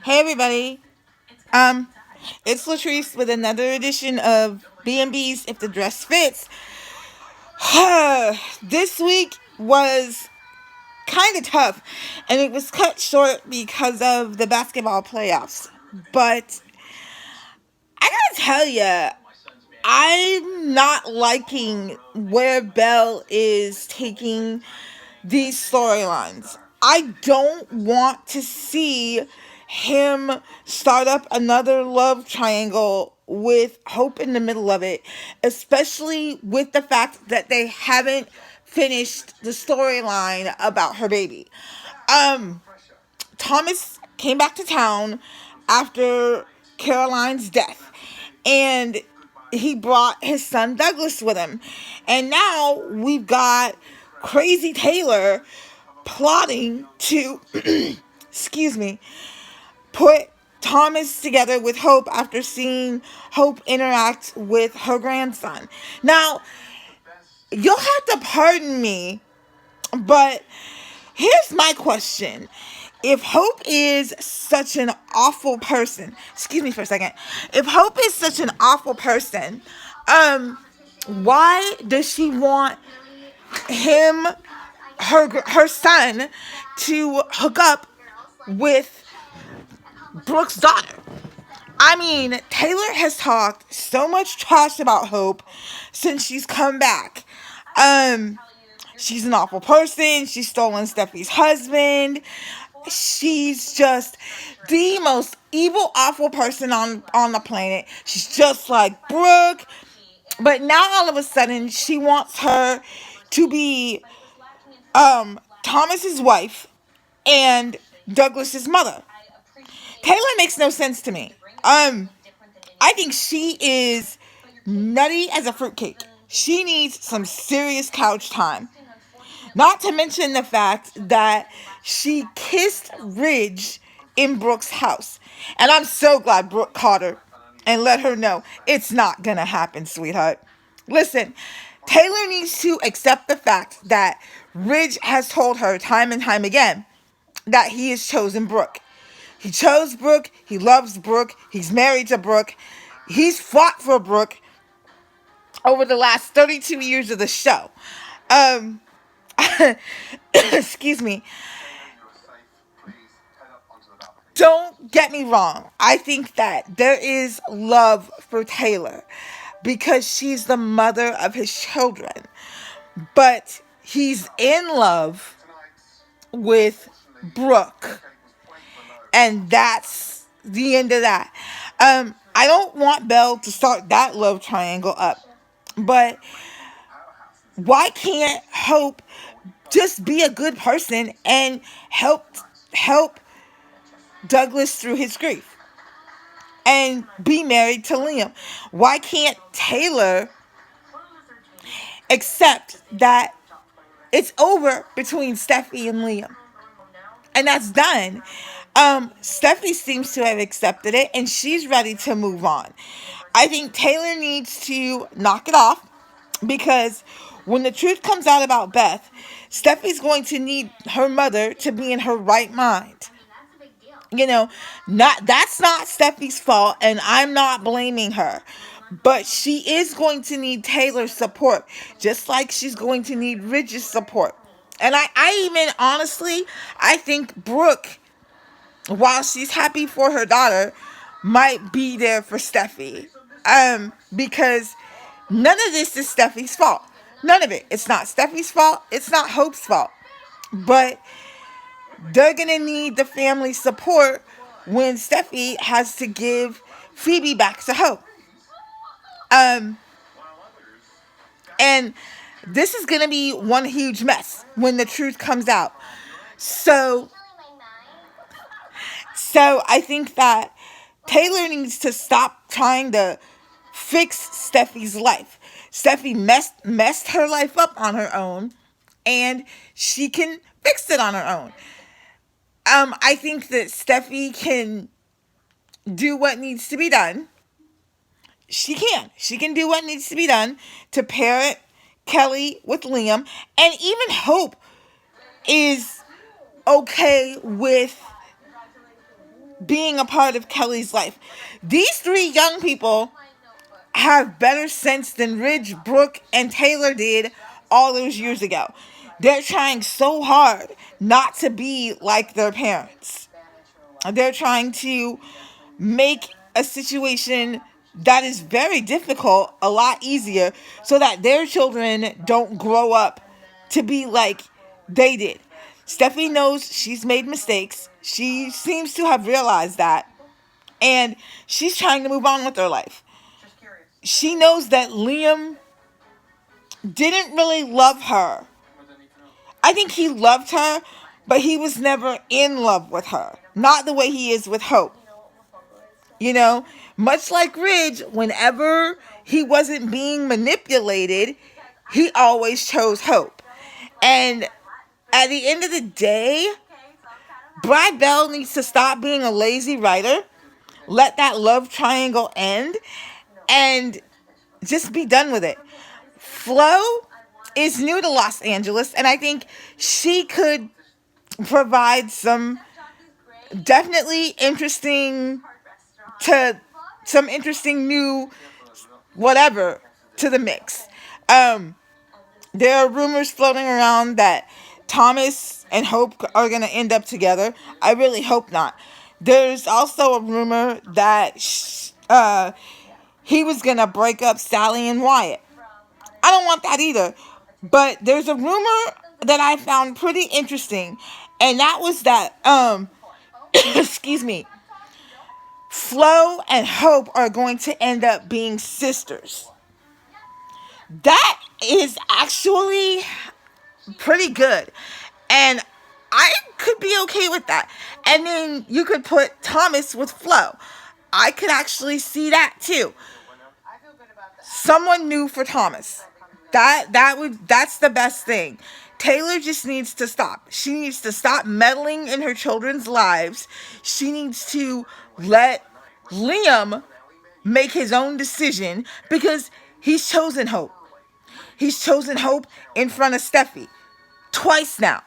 Hey everybody. Um, it's Latrice with another edition of B&B's If the Dress Fits. This week was kind of tough, and it was cut short because of the basketball playoffs. But I gotta tell ya, I'm not liking where Belle is taking these storylines. I don't want to see him start up another love triangle with Hope in the middle of it, especially with the fact that they haven't finished the storyline about her baby. Um, Thomas came back to town after Caroline's death, and he brought his son Douglas with him. And now we've got Crazy Taylor plotting to, excuse me, put Thomas together with Hope after seeing Hope interact with her grandson. Now, you'll have to pardon me, but here's my question. If Hope is such an awful person, excuse me for a second. If Hope is such an awful person, why does she want him, her son, to hook up with Brooke's daughter? I mean, Taylor has talked so much trash about Hope since she's come back. Um, she's an awful person. She's stolen Steffi's husband. She's just the most evil, awful person on the planet. She's just like Brooke. But now all of a sudden she wants her to be Thomas's wife and Douglas's mother. Taylor makes no sense to me. I think she is nutty as a fruitcake. She needs some serious couch time. Not to mention the fact that she kissed Ridge in Brooke's house. And I'm so glad Brooke caught her and let her know it's not gonna happen, sweetheart. Listen, Taylor needs to accept the fact that Ridge has told her time and time again that he has chosen Brooke. He chose Brooke. He loves Brooke. He's married to Brooke. He's fought for Brooke over the last 32 years of the show. Um, excuse me. Don't get me wrong. I think that there is love for Taylor because she's the mother of his children. But he's in love with Brooke. And that's the end of that. I don't want Belle to start that love triangle up. But why can't Hope just be a good person and help Douglas through his grief and be married to Liam? Why can't Taylor accept that it's over between Steffi and Liam? And that's done. Steffi seems to have accepted it and she's ready to move on. I think Taylor needs to knock it off because when the truth comes out about Beth, Steffi's going to need her mother to be in her right mind. You know, not that's not Steffi's fault, and I'm not blaming her. But she is going to need Taylor's support, just like she's going to need Ridge's support. And I even honestly, I think Brooke, while she's happy for her daughter, might be there for Steffi. Because none of this is Steffi's fault. None of it. It's not Steffi's fault. It's not Hope's fault. But they're going to need the family support when Steffi has to give Phoebe back to Hope. And this is going to be one huge mess when the truth comes out. So I think that Taylor needs to stop trying to fix Steffi's life. Steffi messed her life up on her own, and she can fix it on her own. I think that Steffi can do what needs to be done. She can. She can do what needs to be done to parent Kelly with Liam. And even Hope is okay with being a part of Kelly's life. These three young people have better sense than Ridge, Brooke, and Taylor did all those years ago. They're trying so hard not to be like their parents. They're trying to make a situation that is very difficult a lot easier so that their children don't grow up to be like they did. Steffi knows she's made mistakes. She seems to have realized that. And she's trying to move on with her life. She knows that Liam didn't really love her. I think he loved her, but he was never in love with her. Not the way he is with Hope. You know, much like Ridge, whenever he wasn't being manipulated, he always chose Hope. And at the end of the day, Brad Bell needs to stop being a lazy writer, let that love triangle end, and just be done with it. Flo is new to Los Angeles, and I think she could provide some definitely interesting new whatever to the mix. There are rumors floating around that Thomas and Hope are going to end up together. I really hope not. There's also a rumor that he was going to break up Sally and Wyatt. I don't want that either. But there's a rumor that I found pretty interesting, and that was that, excuse me, Flo and Hope are going to end up being sisters. That is actually pretty good. And I could be okay with that. And then you could put Thomas with Flo. I could actually see that too. Someone new for Thomas. That's the best thing. Taylor just needs to stop. She needs to stop meddling in her children's lives. She needs to let Liam make his own decision because he's chosen Hope. He's chosen Hope in front of Steffi. Twice now.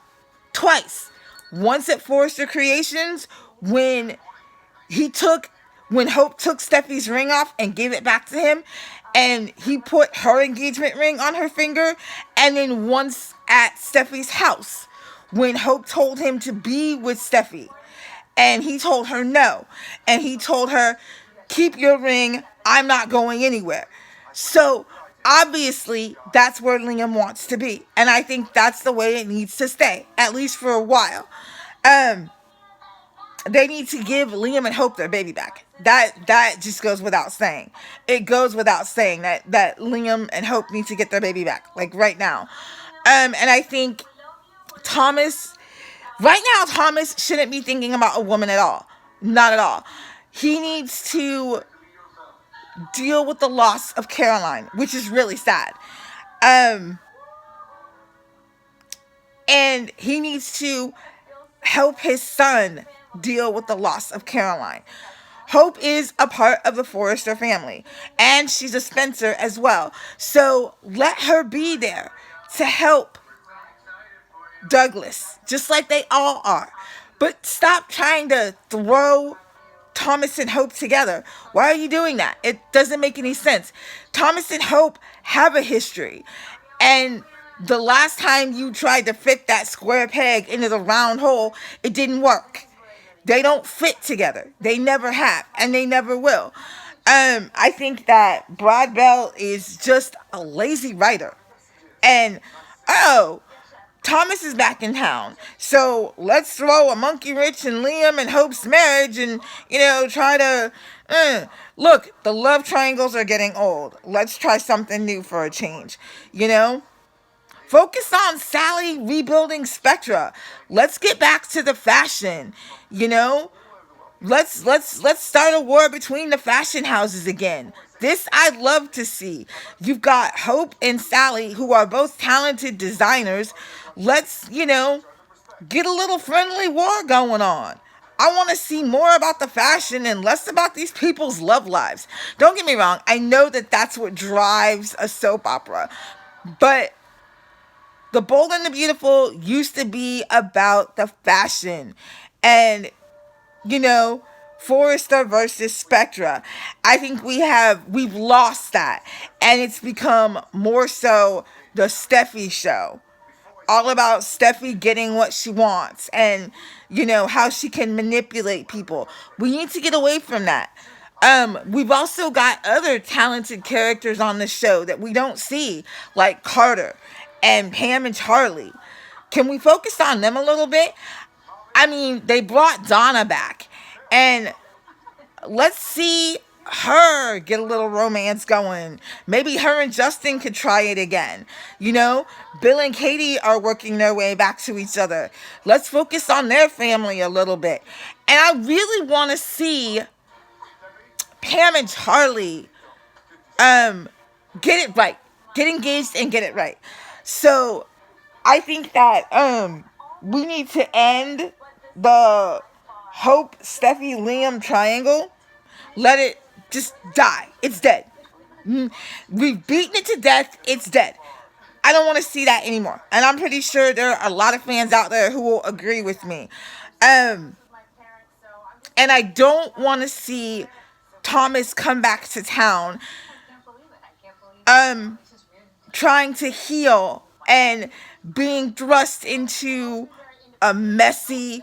Twice. Once at Forrester Creations when Hope took Steffi's ring off and gave it back to him, and he put her engagement ring on her finger, and then once at Steffi's house when Hope told him to be with Steffi, and he told her no, and he told her, keep your ring, I'm not going anywhere. So obviously that's where Liam wants to be, and I think that's the way it needs to stay, at least for a while. They need to give Liam and Hope their baby back. That just goes without saying. It goes without saying that Liam and Hope need to get their baby back, like right now. And I think Thomas shouldn't be thinking about a woman at all. Not at all. He needs to deal with the loss of Caroline, which is really sad. And he needs to help his son deal with the loss of Caroline. Hope is a part of the Forrester family, and she's a Spencer as well. So let her be there to help Douglas, just like they all are. But stop trying to throw Thomas and Hope together. Why are you doing that? It doesn't make any sense. Thomas and Hope have a history, and the last time you tried to fit that square peg into the round hole, it didn't work. They don't fit together. They never have, and they never will. I think that Brad Bell is just a lazy writer. And, Thomas is back in town. So let's throw a Monkey Rich and Liam and Hope's marriage and, try to... Look, the love triangles are getting old. Let's try something new for a change. Focus on Sally rebuilding Spectra. Let's get back to the fashion. Let's start a war between the fashion houses again. This I'd love to see. You've got Hope and Sally, who are both talented designers. Let's, get a little friendly war going on. I want to see more about the fashion and less about these people's love lives. Don't get me wrong. I know that that's what drives a soap opera. But The Bold and the Beautiful used to be about the fashion and, you know, Forrester versus Spectra. I think we've lost that, and it's become more so the Steffi show, all about Steffi getting what she wants and, how she can manipulate people. We need to get away from that. We've also got other talented characters on the show that we don't see, like Carter and Pam and Charlie. Can we focus on them a little bit? I mean, they brought Donna back, and let's see her get a little romance going. Maybe her and Justin could try it again. Bill and Katie are working their way back to each other. Let's focus on their family a little bit. And I really want to see Pam and Charlie get it right. Get engaged and get it right. So I think that we need to end the Hope, Steffi, Liam triangle. Let it just die. It's dead. We've beaten it to death. It's dead. I don't want to see that anymore. And I'm pretty sure there are a lot of fans out there who will agree with me. And I don't want to see Thomas come back to town trying to heal and being thrust into a messy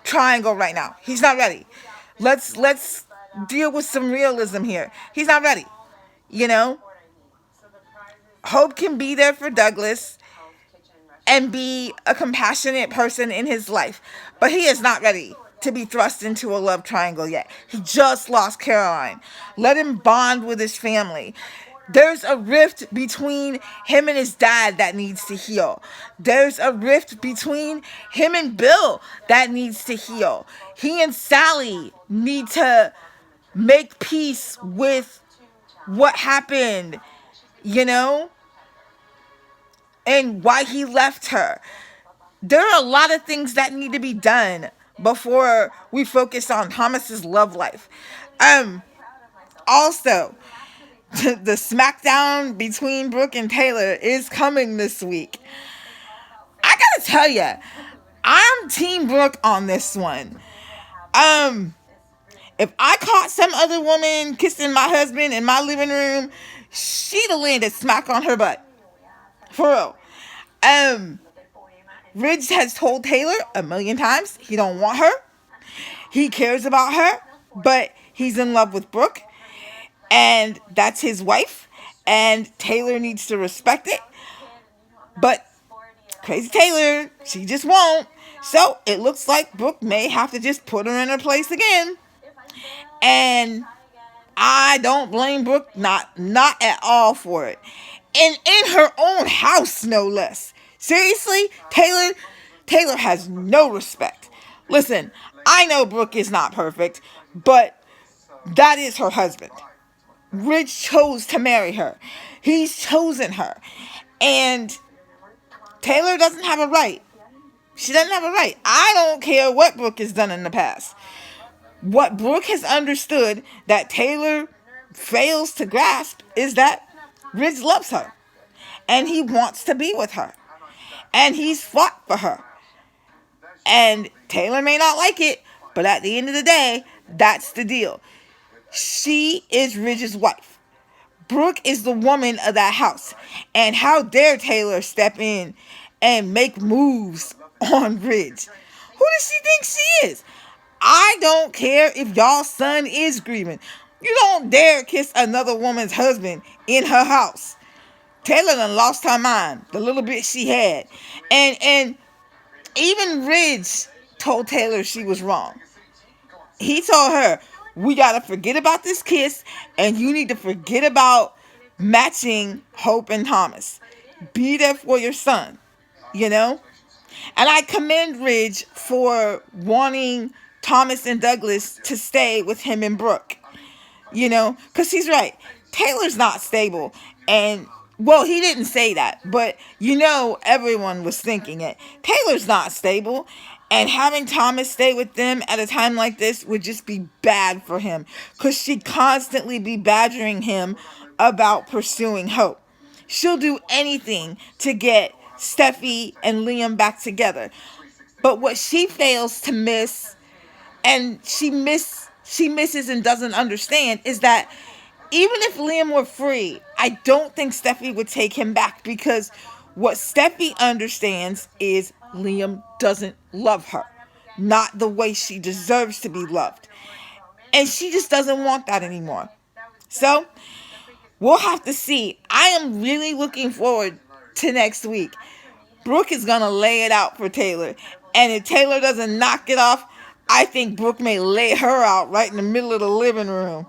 triangle right now. He's not ready. Let's deal with some realism here. He's not ready. Hope can be there for Douglas and be a compassionate person in his life, but he is not ready to be thrust into a love triangle yet. He just lost Caroline. Let him bond with his family. There's a rift between him and his dad that needs to heal. There's a rift between him and Bill that needs to heal. He and Sally need to make peace with what happened, and why he left her. There are a lot of things that need to be done before we focus on Thomas's love life. Also, the smackdown between Brooke and Taylor is coming this week. I gotta tell you, I'm Team Brooke on this one. If I caught some other woman kissing my husband in my living room, she'd have landed smack on her butt. For real. Ridge has told Taylor a million times he don't want her. He cares about her, but he's in love with Brooke. And that's his wife. And Taylor needs to respect it. But crazy Taylor, she just won't. So it looks like Brooke may have to just put her in her place again. And I don't blame Brooke, not at all for it. And in her own house, no less. Seriously, Taylor has no respect. Listen, I know Brooke is not perfect, but that is her husband. Ridge chose to marry her. He's chosen her. And Taylor doesn't have a right. She doesn't have a right. I don't care what Brooke has done in the past. What Brooke has understood that Taylor fails to grasp is that Ridge loves her. And he wants to be with her. And he's fought for her. And Taylor may not like it, but at the end of the day, that's the deal. She is Ridge's wife. Brooke is the woman of that house. And how dare Taylor step in and make moves on Ridge? Who does she think she is? I don't care if y'all's son is grieving. You don't dare kiss another woman's husband in her house. Taylor done lost her mind, the little bit she had. And even Ridge told Taylor she was wrong. He told her, we got to forget about this kiss, and you need to forget about matching Hope and Thomas. Be there for your son, And I commend Ridge for wanting Thomas and Douglas to stay with him and Brooke. Because he's right. Taylor's not stable. And, well, he didn't say that, but, everyone was thinking it. Taylor's not stable. And having Thomas stay with them at a time like this would just be bad for him. Because she'd constantly be badgering him about pursuing Hope. She'll do anything to get Steffi and Liam back together. But what she fails to miss, and she misses and doesn't understand, is that even if Liam were free, I don't think Steffi would take him back, because what Steffi understands is Liam doesn't love her, not the way she deserves to be loved. And she just doesn't want that anymore. So, we'll have to see. I am really looking forward to next week. Brooke is going to lay it out for Taylor. And if Taylor doesn't knock it off, I think Brooke may lay her out right in the middle of the living room.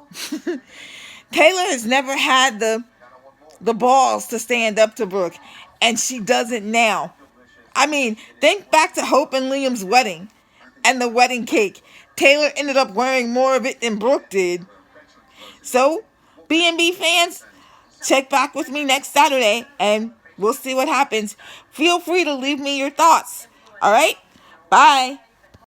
Taylor has never had the balls to stand up to Brooke, and she does it now. I mean, think back to Hope and Liam's wedding and the wedding cake. Taylor ended up wearing more of it than Brooke did. So, B&B fans, check back with me next Saturday and we'll see what happens. Feel free to leave me your thoughts. All right? Bye.